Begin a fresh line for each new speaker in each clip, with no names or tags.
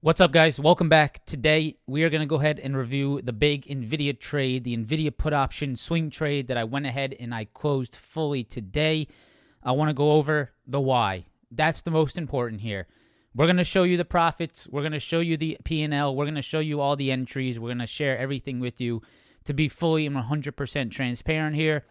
What's up, guys? Welcome back. Today, we are going to go ahead and review the big NVIDIA trade, the NVIDIA put option swing trade that I went ahead and I closed fully today. I want to go over the why. That's the most important here. We're going to show you the profits. We're going to show you the P&L. We're going to show you all the entries. We're going to share everything with you to be fully and 100% transparent here.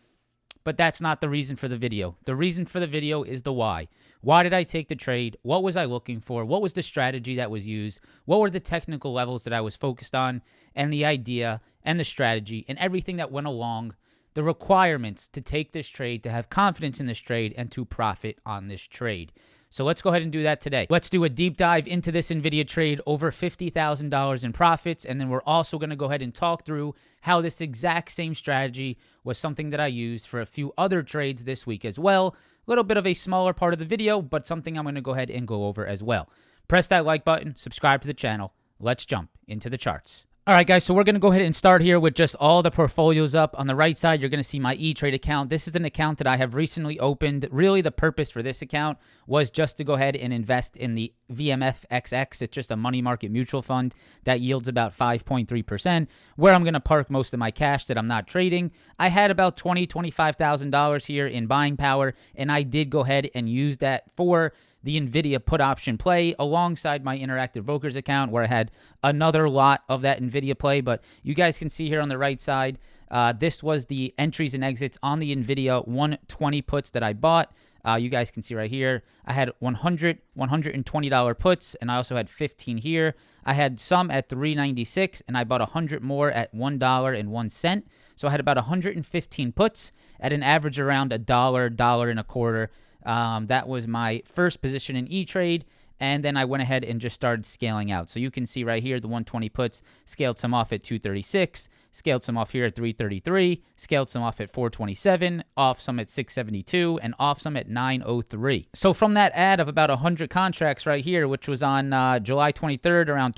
But that's not the reason for the video. The reason for the video is the why. Why did I take the trade? What was I looking for? What was the strategy that was used? What were the technical levels that I was focused on? And the idea and the strategy and everything that went along, the requirements to take this trade, to have confidence in this trade, and to profit on this trade. So let's go ahead and do that today. Let's do a deep dive into this NVIDIA trade, over $50,000 in profits, and then we're also going to go ahead and talk through how this exact same strategy was something that I used for a few other trades this week as well. A little bit of a smaller part of the video, but something I'm going to go ahead and go over as well. Press that like button, subscribe to the channel. Let's jump into the charts. All right, guys, so we're going to go ahead and start here with just all the portfolios up. On the right side, you're going to see my E-Trade account. This is an account that I have recently opened. Really, the purpose for this account was just to go ahead and invest in the VMFXX. It's just a money market mutual fund that yields about 5.3%, where I'm going to park most of my cash that I'm not trading. I had about $20,000, $25,000 here in buying power, and I did go ahead and use that for the NVIDIA put option play alongside my Interactive Brokers account, where I had another lot of that NVIDIA play. But you guys can see here on the right side, this was the entries and exits on the NVIDIA 120 puts that I bought. You guys can see right here, I had $120 puts, and I also had 15 here. I had some at $3.96, and I bought 100 more at $1.01. So I had about 115 puts at an average around $1.25. That was my first position in E-Trade, and then I went ahead and just started scaling out. So you can see right here, the 120 puts scaled some off at 236, scaled some off here at 333, scaled some off at 427, off some at 672, and off some at 903. So from that ad of about 100 contracts right here, which was on July 23rd around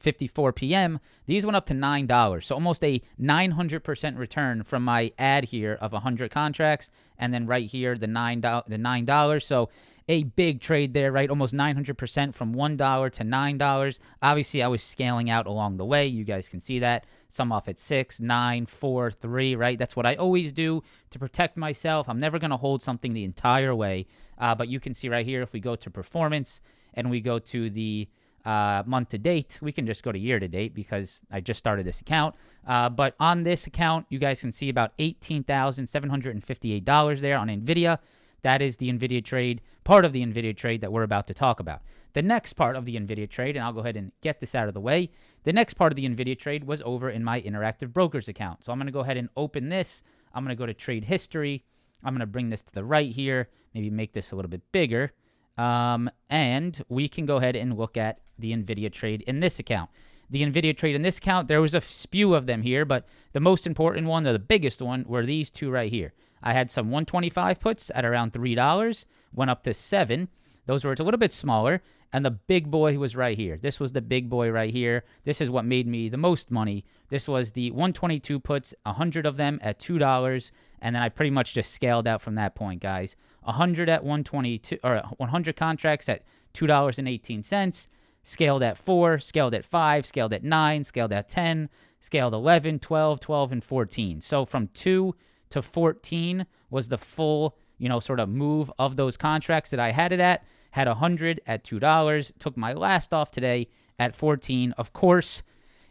54 p.m., these went up to $9. So almost a 900% return from my ad here of 100 contracts, and then right here the $9. So a big trade there, right? Almost 900% from $1 to $9. Obviously, I was scaling out along the way. You guys can see that. Some off at 6, 9, 4, 3, right? That's what I always do to protect myself. I'm never going to hold something the entire way. But you can see right here, if we go to performance and we go to the month to date, we can just go to year to date because I just started this account. But on this account, you guys can see about $18,758 there on NVIDIA. That is the NVIDIA trade, part of the NVIDIA trade that we're about to talk about. The next part of the NVIDIA trade, and I'll go ahead and get this out of the way, the next part of the NVIDIA trade was over in my Interactive Brokers account. So I'm going to go ahead and open this. I'm going to go to trade history. I'm going to bring this to the right here, maybe make this a little bit bigger. And we can go ahead and look at the NVIDIA trade in this account. The NVIDIA trade in this account, there was a spew of them here, but the most important one, or the biggest one, were these two right here. I had some 125 puts at around $3, went up to 7. Those were a little bit smaller, and the big boy was right here. This was the big boy right here. This is what made me the most money. This was the 122 puts, 100 of them at $2, and then I pretty much just scaled out from that point, guys. 100 at 122, or 100 contracts at $2.18, scaled at 4, scaled at 5, scaled at 9, scaled at 10, scaled 11, 12, 12, and 14. So from 2 to 14 was the full, sort of move of those contracts that I had it at. Had 100 at $2. Took my last off today at 14. Of course,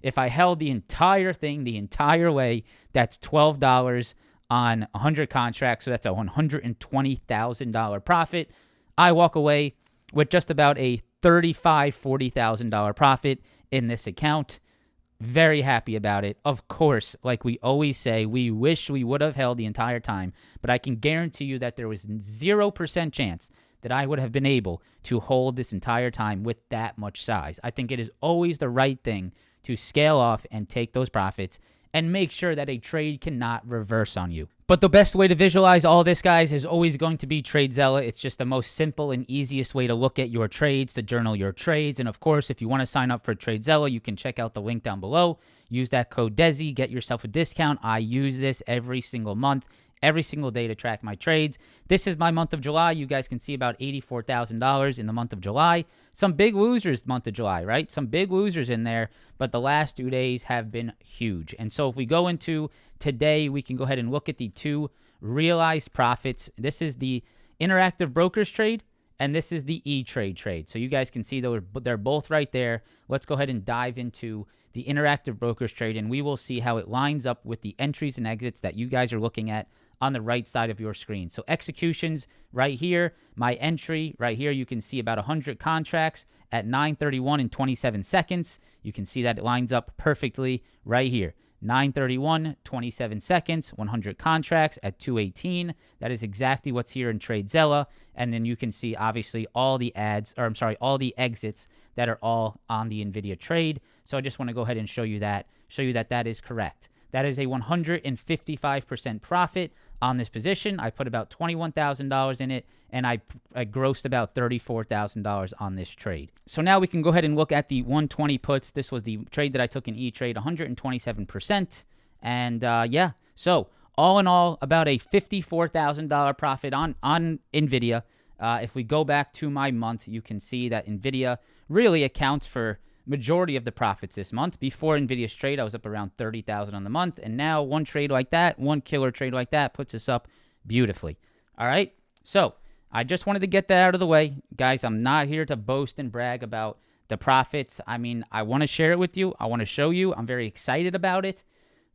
if I held the entire thing the entire way, that's $12 on 100 contracts. So that's a $120,000 profit. I walk away with just about a $35,000, $40,000 profit in this account. Very happy about it. Of course, like we always say, we wish we would have held the entire time, but I can guarantee you that there was 0% chance that I would have been able to hold this entire time with that much size. I think it is always the right thing to scale off and take those profits and make sure that a trade cannot reverse on you. But the best way to visualize all this, guys, is always going to be TradeZella. It's just the most simple and easiest way to look at your trades, to journal your trades. And of course, if you want to sign up for TradeZella, you can check out the link down below. Use that code DESI, get yourself a discount. I use this every single month. every single day to track my trades. This is my month of July. You guys can see about $84,000 in the month of July. Some big losers month of July, right? Some big losers in there, but the last 2 days have been huge. And so if we go into today, we can go ahead and look at the two realized profits. This is the interactive brokers trade, and this is the E-Trade trade. So you guys can see they're both right there. Let's go ahead and dive into the interactive brokers trade, and we will see how it lines up with the entries and exits that you guys are looking at on the right side of your screen. So executions right here, my entry right here, you can see about 100 contracts at 9:31 and 27 seconds. You can see that it lines up perfectly right here. 9:31, 27 seconds, 100 contracts at 2:18. That is exactly what's here in TradeZella. And then you can see, obviously, all the exits that are all on the NVIDIA trade. So I just want to go ahead and show you that that is correct. That is a 155% profit on this position. I put about $21,000 in it, and I grossed about $34,000 on this trade. So now we can go ahead and look at the 120 puts. This was the trade that I took in E-Trade, 127%. And yeah, so all in all, about a $54,000 profit on NVIDIA. If we go back to my month, you can see that NVIDIA really accounts for majority of the profits this month. Before NVIDIA's trade, I was up around $30,000 on the month, and now one trade like that, one killer trade like that, puts us up beautifully. All right, so I just wanted to get that out of the way. Guys, I'm not here to boast and brag about the profits. I mean, I want to share it with you. I want to show you. I'm very excited about it,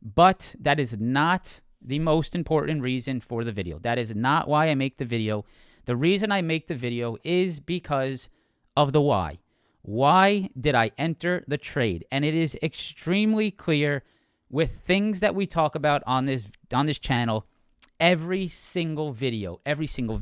but that is not the most important reason for the video. That is not why I make the video. The reason I make the video is because of the why. Why did I enter the trade? And it is extremely clear with things that we talk about on this channel. Every single video, every single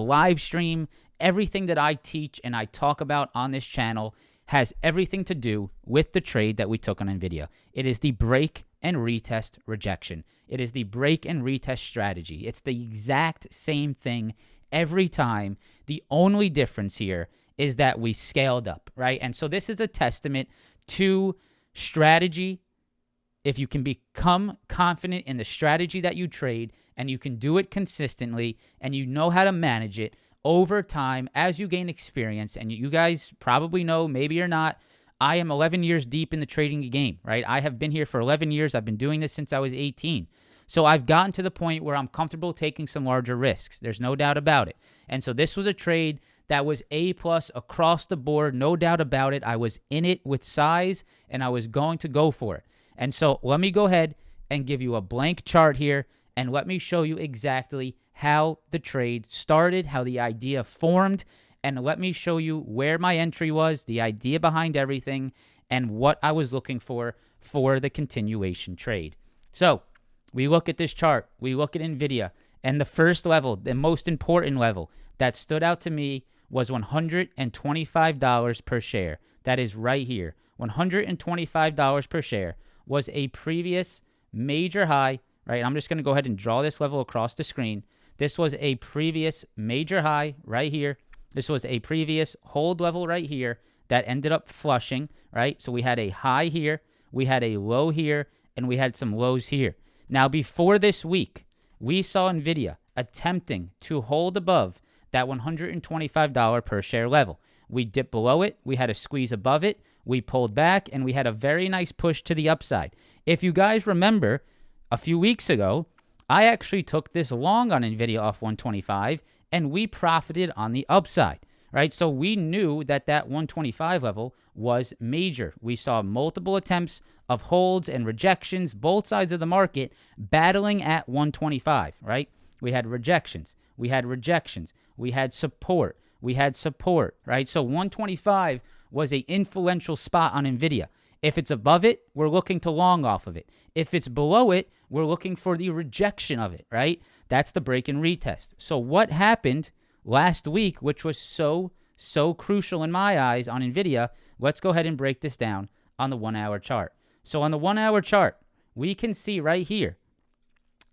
live stream, everything that I teach and I talk about on this channel has everything to do with the trade that we took on NVIDIA. It is the break and retest rejection. It is the break and retest strategy. It's the exact same thing every time. The only difference here is that we scaled up, right? And so this is a testament to strategy. If you can become confident in the strategy that you trade and you can do it consistently and you know how to manage it over time as you gain experience, and you guys probably know, maybe you're not, I am 11 years deep in the trading game, right? I have been here for 11 years. I've been doing this since I was 18. So I've gotten to the point where I'm comfortable taking some larger risks. There's no doubt about it. And so this was a trade that was A+ across the board, no doubt about it. I was in it with size, and I was going to go for it. And so let me go ahead and give you a blank chart here, and let me show you exactly how the trade started, how the idea formed, and let me show you where my entry was, the idea behind everything, and what I was looking for the continuation trade. So we look at this chart, we look at NVIDIA, and the first level, the most important level that stood out to me was $125 per share. That is right here. $125 per share was a previous major high, right? I'm just going to go ahead and draw this level across the screen. This was a previous major high right here. This was a previous hold level right here that ended up flushing, right? So we had a high here, we had a low here, and we had some lows here. Now, before this week, we saw NVIDIA attempting to hold above that $125 per share level. We dipped below it, we had a squeeze above it, we pulled back, and we had a very nice push to the upside. If you guys remember, a few weeks ago, I actually took this long on NVIDIA off 125, and we profited on the upside, right? So we knew that 125 level was major. We saw multiple attempts of holds and rejections, both sides of the market battling at 125, right? We had rejections, we had rejections, we had support, right? So 125 was an influential spot on NVIDIA. If it's above it, we're looking to long off of it. If it's below it, we're looking for the rejection of it, right? That's the break and retest. So what happened last week, which was so crucial in my eyes on NVIDIA, let's go ahead and break this down on the 1 hour chart. So on the 1 hour chart, we can see right here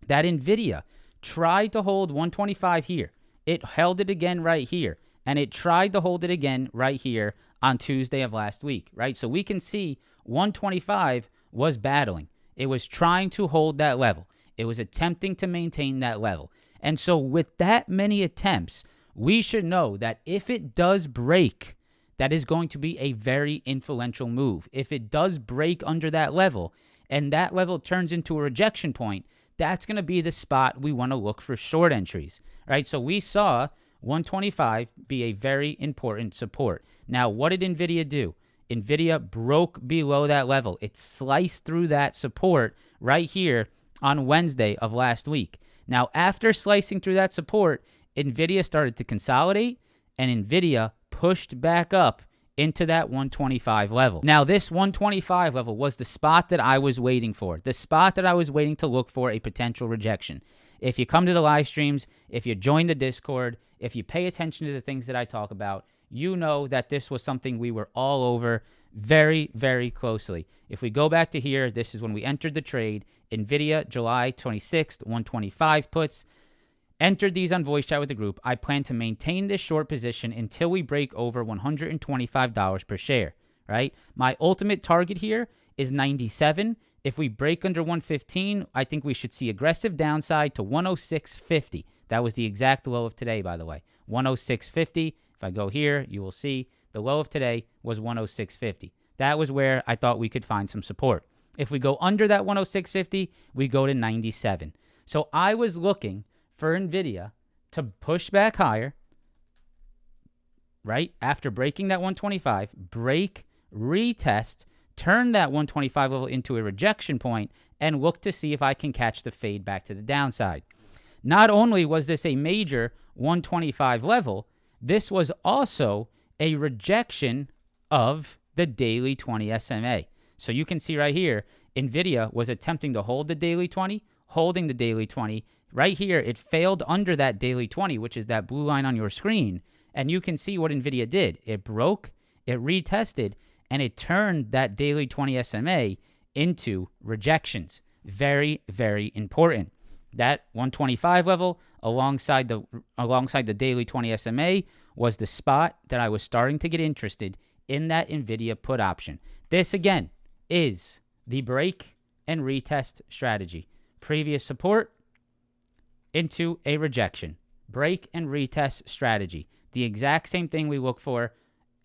that NVIDIA tried to hold 125 here. It held it again right here, and it tried to hold it again right here on Tuesday of last week, right? So we can see 125 was battling. It was trying to hold that level. It was attempting to maintain that level. And so with that many attempts, we should know that if it does break, that is going to be a very influential move. If it does break under that level and that level turns into a rejection point, that's going to be the spot we want to look for short entries, right? So we saw 125 be a very important support. Now, what did NVIDIA do? NVIDIA broke below that level. It sliced through that support right here on Wednesday of last week. Now, after slicing through that support, NVIDIA started to consolidate, and NVIDIA pushed back up into that 125 level. Now, this 125 level was the spot that I was waiting for, the spot that I was waiting to look for a potential rejection. If you come to the live streams, if you join the Discord, if you pay attention to the things that I talk about, you know that this was something we were all over very, very closely. If we go back to here, this is when we entered the trade. NVIDIA, July 26th, 125 puts. Entered these on voice chat with the group. I plan to maintain this short position until we break over $125 per share, right? My ultimate target here is 97. If we break under 115, I think we should see aggressive downside to 106.50. That was the exact low of today, by the way. 106.50. If I go here, you will see the low of today was 106.50. That was where I thought we could find some support. If we go under that 106.50, we go to 97. So I was looking for NVIDIA to push back higher, right? After breaking that 125, break, retest, turn that 125 level into a rejection point, and look to see if I can catch the fade back to the downside. Not only was this a major 125 level, this was also a rejection of the daily 20 SMA. So you can see right here, NVIDIA was attempting to hold the daily 20, holding the daily 20. Right here, it failed under that daily 20, which is that blue line on your screen. And you can see what NVIDIA did. It broke, it retested, and it turned that daily 20 SMA into rejections. Very, very important. That 125 level alongside the daily 20 SMA was the spot that I was starting to get interested in that NVIDIA put option. This, again, is the break and retest strategy. Previous support into a rejection. Break and retest strategy. The exact same thing we look for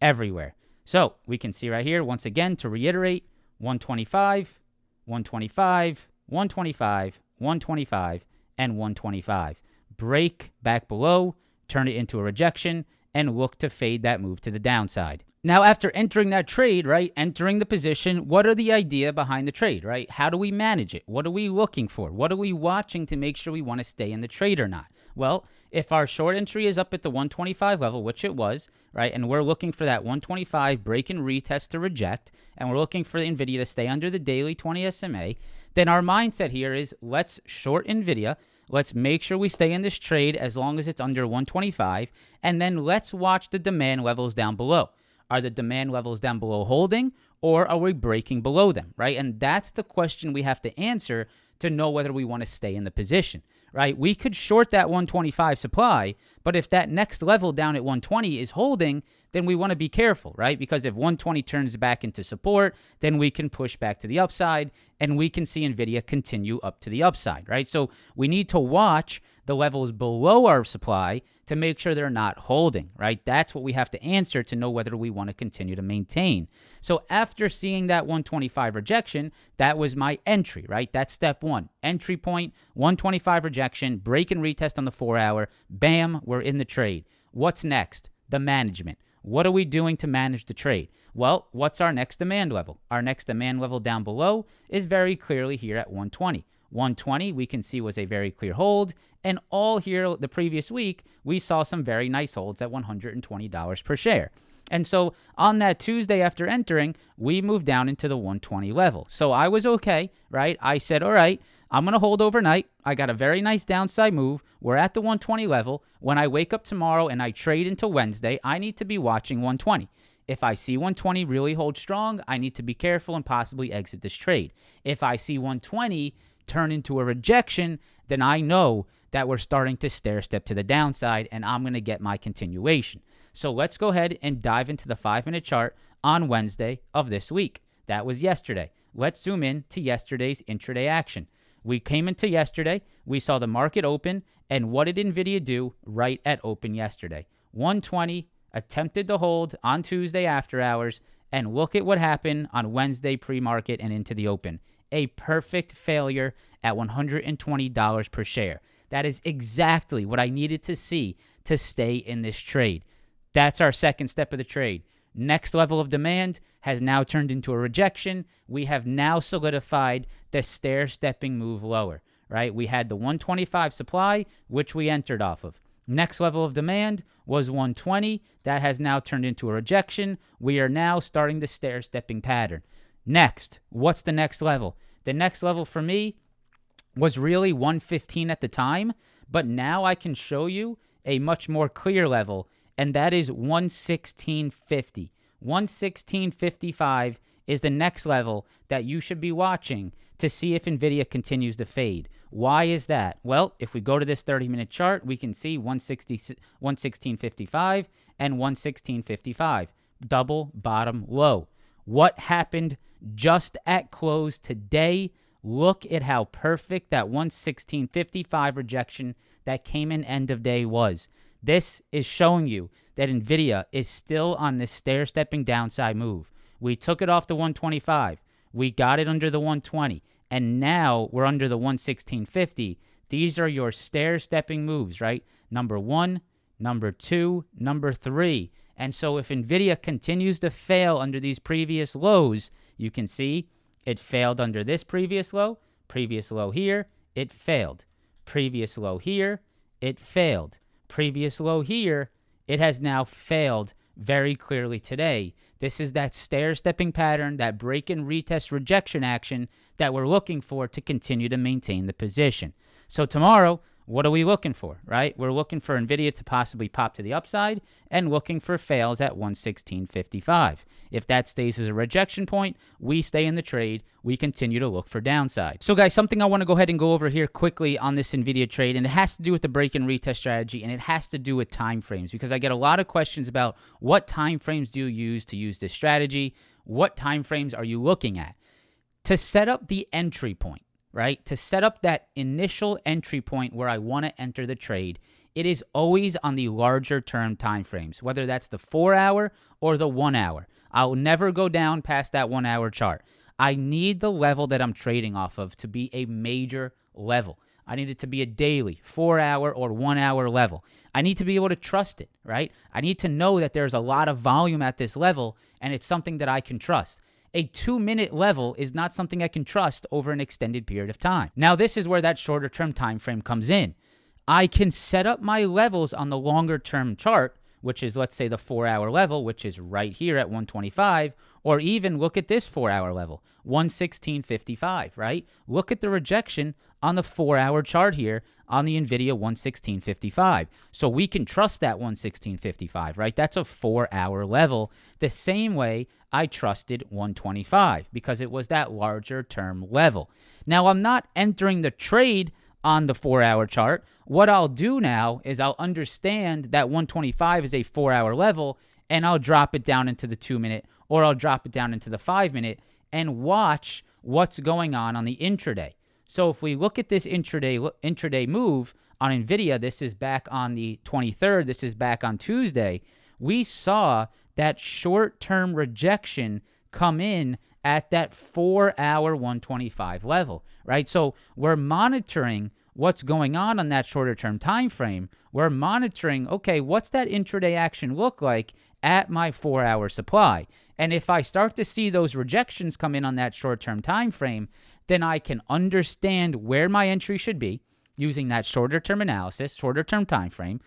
everywhere. So we can see right here, once again, to reiterate, 125, 125, 125, 125, and 125. Break back below, turn it into a rejection, and look to fade that move to the downside. Now, after entering that trade, right, entering the position, what are the idea behind the trade, right? How do we manage it? What are we looking for? What are we watching to make sure we want to stay in the trade or not? Well, if our short entry is up at the 125 level, which it was, right, and we're looking for that 125 break and retest to reject, and we're looking for the NVIDIA to stay under the daily 20 SMA, then our mindset here is let's short NVIDIA. Let's make sure we stay in this trade as long as it's under 125, and then let's watch the demand levels down below. Are the demand levels down below holding, or are we breaking below them, right? And that's the question we have to answer to know whether we want to stay in the position, right? We could short that 125 supply, but if that next level down at 120 is holding, then we want to be careful, right? Because if 120 turns back into support, then we can push back to the upside, and we can see NVIDIA continue up to the upside, right? So we need to watch the levels below our supply to make sure they're not holding, right? That's what we have to answer to know whether we want to continue to maintain. So after seeing that 125 rejection, that was my entry, right? That's step one. Entry point, 125 rejection, break and retest on the 4-hour. Bam, we're in the trade. What's next? The management. What are we doing to manage the trade? Well, what's our next demand level? Our next demand level down below is very clearly here at 120. 120, we can see, was a very clear hold. And all here the previous week, we saw some very nice holds at $120 per share. And so on that Tuesday after entering, we moved down into the 120 level. So I was okay, right? I said, all right, I'm going to hold overnight. I got a very nice downside move. We're at the 120 level. When I wake up tomorrow and I trade until Wednesday, I need to be watching 120. If I see 120 really hold strong, I need to be careful and possibly exit this trade. If I see 120 turn into a rejection, then I know that we're starting to stair step to the downside, and I'm going to get my continuation. So let's go ahead and dive into the 5-minute chart on Wednesday of this week. That was yesterday. Let's zoom in to yesterday's intraday action. We came into yesterday, we saw the market open, and what did NVIDIA do right at open yesterday? 120, attempted to hold on Tuesday after hours, and look at what happened on Wednesday pre-market and into the open. A perfect failure at $120 per share. That is exactly what I needed to see to stay in this trade. That's our second step of the trade. Next level of demand has now turned into a rejection. We have now solidified the stair-stepping move lower, right? We had the 125 supply, which we entered off of. Next level of demand was 120. That has now turned into a rejection. We are now starting the stair-stepping pattern. Next, what's the next level? The next level for me was really 115 at the time, but now I can show you a much more clear level, and that is 116.50. 116.55 is the next level that you should be watching to see if NVIDIA continues to fade. Why is that? Well, if we go to this 30-minute chart, we can see 116.55 and 116.55. Double bottom low. What happened just at close today? Look at how perfect that 116.55 rejection that came in end of day was. This is showing you that NVIDIA is still on this stair-stepping downside move. We took it off the 125. We got it under the 120. And now we're under the 116.50. These are your stair-stepping moves, right? Number 1, number 2, number 3. And so if NVIDIA continues to fail under these previous lows, you can see it failed under this previous low here, it failed. Previous low here, it failed. Previous low here, it has now failed very clearly today. This is that stair-stepping pattern, that break and retest rejection action that we're looking for to continue to maintain the position. So tomorrow, what are we looking for, right? We're looking for NVIDIA to possibly pop to the upside and looking for fails at 116.55. If that stays as a rejection point, we stay in the trade. We continue to look for downside. So guys, something I want to go ahead and go over here quickly on this NVIDIA trade, and it has to do with the break and retest strategy, and it has to do with time frames, because I get a lot of questions about what time frames do you use to use this strategy? What time frames are you looking at? To set up the entry point, right? To set up that initial entry point where I want to enter the trade, it is always on the larger term time frames, whether that's the 4-hour or the 1-hour. I'll never go down past that 1-hour chart. I need the level that I'm trading off of to be a major level. I need it to be a daily, 4-hour or 1-hour level. I need to be able to trust it, right? I need to know that there's a lot of volume at this level and it's something that I can trust. A 2-minute level is not something I can trust over an extended period of time. Now, this is where that shorter term time frame comes in. I can set up my levels on the longer term chart, which is, let's say, the 4-hour level, which is right here at 125, or even look at this 4-hour level, 116.55, right? Look at the rejection on the 4-hour chart here on the NVIDIA 116.55. So we can trust that 116.55, right? That's a 4-hour level, the same way I trusted 125 because it was that larger term level. Now, I'm not entering the trade on the 4-hour chart. What I'll do now is I'll understand that 125 is a 4-hour level, and I'll drop it down into the 2-minute, or I'll drop it down into the 5-minute and watch what's going on the intraday. So if we look at this intraday move on NVIDIA, this is back on the 23rd, this is back on Tuesday, we saw that short-term rejection come in at that 4-hour 125 level, right? So we're monitoring what's going on that shorter-term time frame. We're monitoring, okay, what's that intraday action look like at my 4-hour supply? And if I start to see those rejections come in on that short-term time frame, then I can understand where my entry should be using that shorter-term analysis, shorter-term time frame,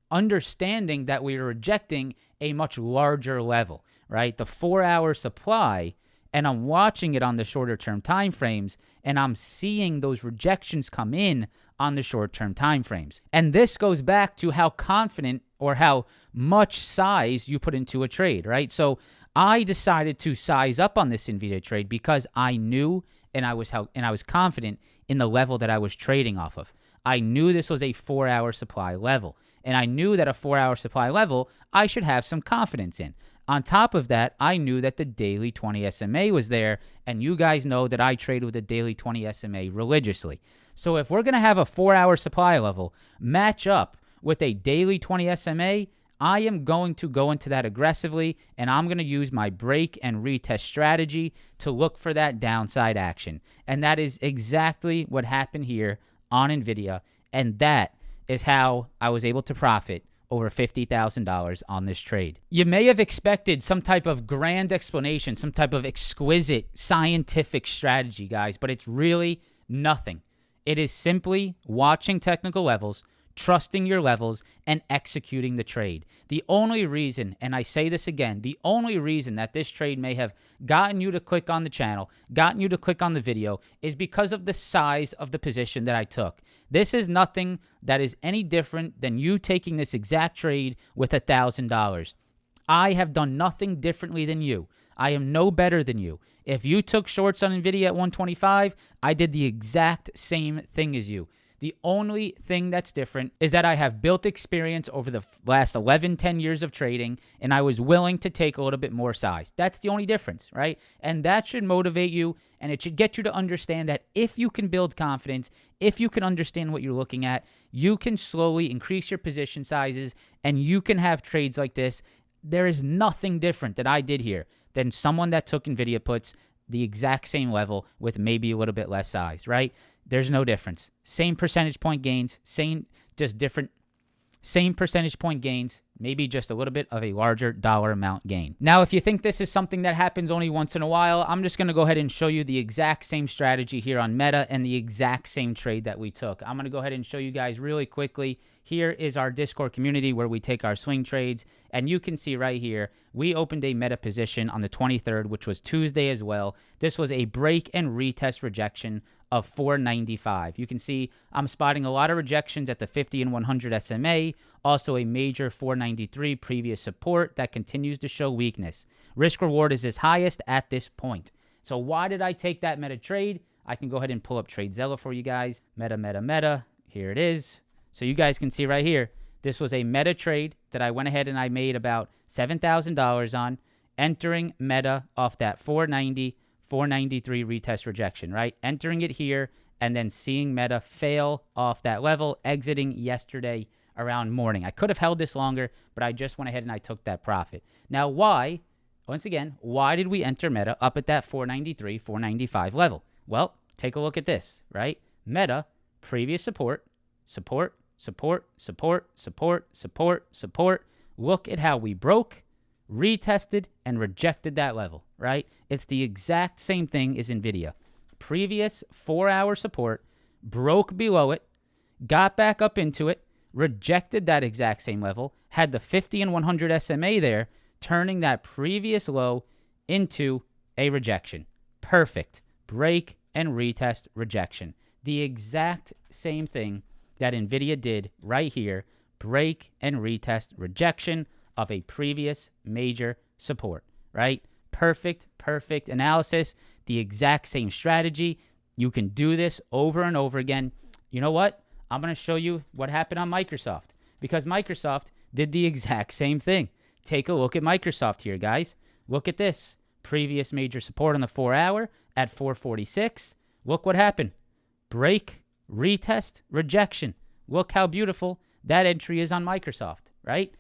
understanding that we are rejecting a much larger level, right? The 4-hour supply, and I'm watching it on the shorter-term time frames, and I'm seeing those rejections come in on the short-term time frames. And this goes back to how confident or how much size you put into a trade, right? So I decided to size up on this NVIDIA trade because I knew and I was confident in the level that I was trading off of. I knew this was a 4-hour supply level, and I knew that a 4-hour supply level I should have some confidence in. On top of that, I knew that the daily 20 SMA was there, and you guys know that I trade with the daily 20 SMA religiously. So if we're going to have a 4-hour supply level match up with a daily 20 SMA, I am going to go into that aggressively, and I'm going to use my break and retest strategy to look for that downside action. And that is exactly what happened here on NVIDIA, and that is how I was able to profit over $50,000 on this trade. You may have expected some type of grand explanation, some type of exquisite scientific strategy, guys, but it's really nothing. It is simply watching technical levels, trusting your levels, and executing the trade. The only reason, and I say this again, the only reason that this trade may have gotten you to click on the channel, gotten you to click on the video, is because of the size of the position that I took. This is nothing that is any different than you taking this exact trade with $1,000. I have done nothing differently than you. I am no better than you. If you took shorts on NVIDIA at 125, I did the exact same thing as you. The only thing that's different is that I have built experience over the last 11, 10 years of trading, and I was willing to take a little bit more size. That's the only difference, right? And that should motivate you, and it should get you to understand that if you can build confidence, if you can understand what you're looking at, you can slowly increase your position sizes, and you can have trades like this. There is nothing different that I did here than someone that took NVIDIA puts the exact same level with maybe a little bit less size, right? There's no difference. Same percentage point gains, same percentage point gains, maybe just a little bit of a larger dollar amount gain. Now, if you think this is something that happens only once in a while, I'm just going to go ahead and show you the exact same strategy here on Meta and the exact same trade that we took. I'm going to go ahead and show you guys really quickly. Here is our Discord community where we take our swing trades, and you can see right here, we opened a Meta position on the 23rd, which was Tuesday as well. This was a break and retest rejection of 495. You can see I'm spotting a lot of rejections at the 50 and 100 SMA, also a major 493 previous support that continues to show weakness. Risk reward is its highest at this point. So why did I take that Meta trade? I can go ahead and pull up TradeZella for you guys. Meta. Here it is. So you guys can see right here, this was a Meta trade that I went ahead and I made about $7,000 on, entering Meta off that 490, 493 retest rejection, right? Entering it here and then seeing Meta fail off that level, exiting yesterday around morning. I could have held this longer, but I just went ahead and I took that profit. Now, why? Once again, why did we enter Meta up at that 493, 495 level? Well, take a look at this, right? Meta, previous support. Look at how we broke, retested, and rejected that level, right? It's the exact same thing as NVIDIA. Previous 4-hour support, broke below it, got back up into it, rejected that exact same level, had the 50 and 100 SMA there, turning that previous low into a rejection. Perfect. Break and retest rejection. The exact same thing that NVIDIA did right here, break and retest rejection of a previous major support, right? Perfect analysis, the exact same strategy. You can do this over and over again. You know what? I'm going to show you what happened on Microsoft because Microsoft did the exact same thing. Take a look at Microsoft here, guys. Look at this. Previous major support on the 4-hour at 446. Look what happened. Break, retest, rejection. Look how beautiful that entry is on Microsoft, right?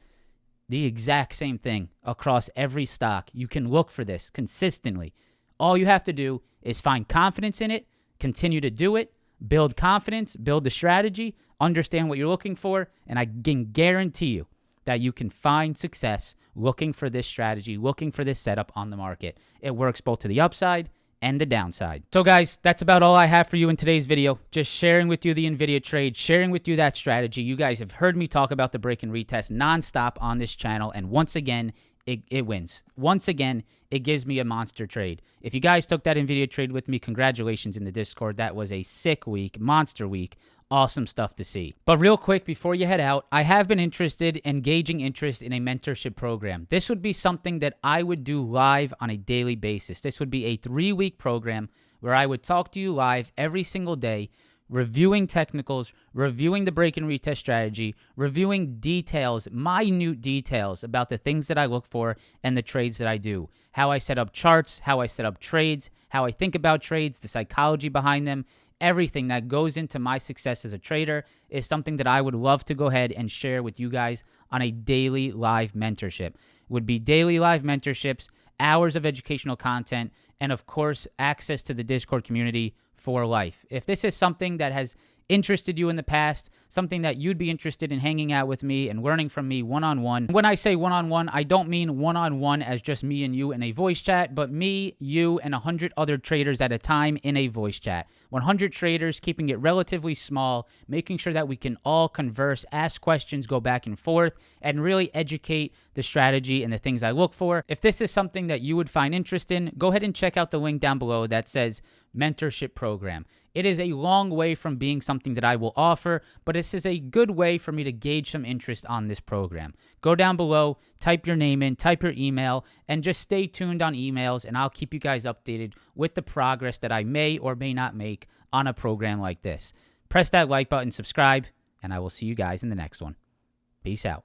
The exact same thing across every stock. You can look for this consistently. All you have to do is find confidence in it, continue to do it, build confidence, build the strategy, understand what you're looking for, and I can guarantee you that you can find success looking for this strategy, looking for this setup on the market. It works both to the upside and the downside. So guys, that's about all I have for you in today's video. Just sharing with you the NVIDIA trade, sharing with you that strategy. You guys have heard me talk about the break and retest nonstop on this channel, and once again, it wins. Once again, it gives me a monster trade. If you guys took that NVIDIA trade with me, congratulations in the Discord. That was a sick week, monster week. Awesome stuff to see. But real quick, before you head out, I have been engaging interest in a mentorship program. This would be something that I would do live on a daily basis. This would be a 3-week program where I would talk to you live every single day, reviewing technicals, reviewing the break and retest strategy, reviewing details, minute details about the things that I look for and the trades that I do, how I set up charts, how I set up trades, how I think about trades, the psychology behind them. Everything that goes into my success as a trader is something that I would love to go ahead and share with you guys on a daily live mentorship. It would be daily live mentorships, hours of educational content, and of course, access to the Discord community for life. If this is something that has interested you in the past, something that you'd be interested in hanging out with me and learning from me one-on-one. When I say one-on-one, I don't mean one-on-one as just me and you in a voice chat, but me, you, and 100 other traders at a time in a voice chat. 100 traders, keeping it relatively small, making sure that we can all converse, ask questions, go back and forth, and really educate the strategy and the things I look for. If this is something that you would find interest in, go ahead and check out the link down below that says mentorship program. It is a long way from being something that I will offer, but this is a good way for me to gauge some interest on this program. Go down below, type your name in, type your email, and just stay tuned on emails, and I'll keep you guys updated with the progress that I may or may not make on a program like this. Press that like button, subscribe, and I will see you guys in the next one. Peace out.